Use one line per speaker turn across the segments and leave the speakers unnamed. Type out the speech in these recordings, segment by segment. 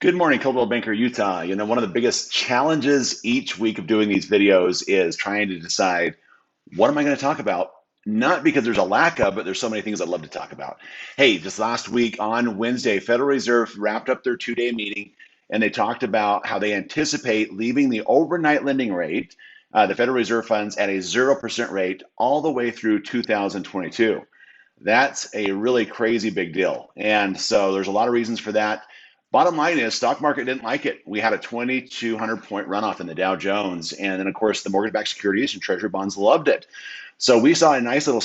Good morning, Coldwell Banker, Utah. One of the biggest challenges each week of doing these videos is trying to decide what am I going to talk about? Not because there's a lack of, but there's so many things I'd love to talk about. Hey, just last week on Wednesday, Federal Reserve wrapped up their two-day meeting and they talked about how they anticipate leaving the overnight lending rate, the Federal Reserve funds at a 0% rate all the way through 2022. That's a really crazy big deal. And so there's a lot of reasons for that. Bottom line is stock market didn't like it. We had a 2,200 point runoff in the Dow Jones. And then of course the mortgage-backed securities and treasury bonds loved it. So we saw a nice little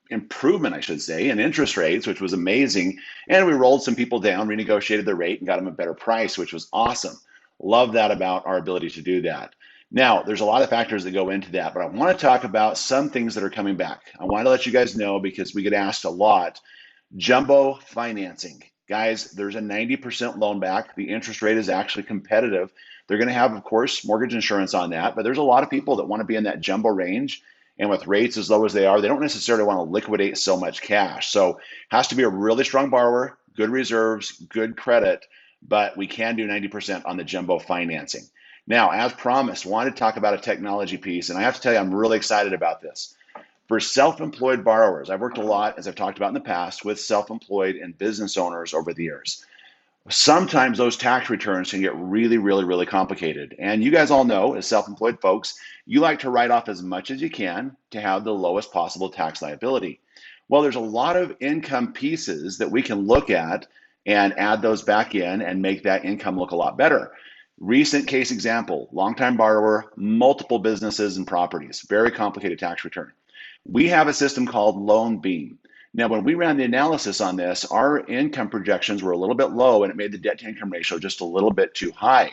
improvement, I should say, in interest rates, which was amazing. And we rolled some people down, renegotiated the rate and got them a better price, which was awesome. Love that about our ability to do that. Now, there's a lot of factors that go into that, but I want to talk about some things that are coming back. I want to let you guys know because we get asked a lot. Jumbo financing. Guys, there's a 90% loan back. The interest rate is actually competitive. They're going to have, of course, mortgage insurance on that, but there's a lot of people that want to be in that jumbo range. And with rates as low as they are, they don't necessarily want to liquidate so much cash. So it has to be a really strong borrower, good reserves, good credit, but we can do 90% on the jumbo financing. Now, as promised, wanted to talk about a technology piece, and I have to tell you, I'm really excited about this. For self-employed borrowers, I've worked a lot, as I've talked about in the past, with self-employed and business owners over the years. Sometimes those tax returns can get really, really, really complicated. And you guys all know, as self-employed folks, you like to write off as much as you can to have the lowest possible tax liability. Well, there's a lot of income pieces that we can look at and add those back in and make that income look a lot better. Recent case example, longtime borrower, multiple businesses and properties, very complicated tax return. We have a system called LoanBeam. Now, when we ran the analysis on this, our income projections were a little bit low and it made the debt to income ratio just a little bit too high.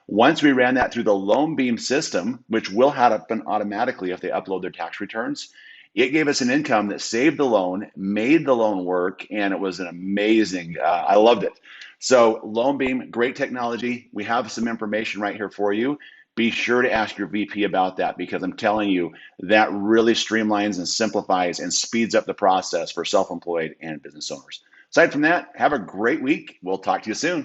Once we ran that through the LoanBeam system, which will happen automatically if they upload their tax returns, it gave us an income that saved the loan, made the loan work, and it was an amazing, I loved it. So LoanBeam, great technology. We have some information right here for you. Be sure to ask your VP about that because I'm telling you, that really streamlines and simplifies and speeds up the process for self-employed and business owners. Aside from that, have a great week. We'll talk to you soon.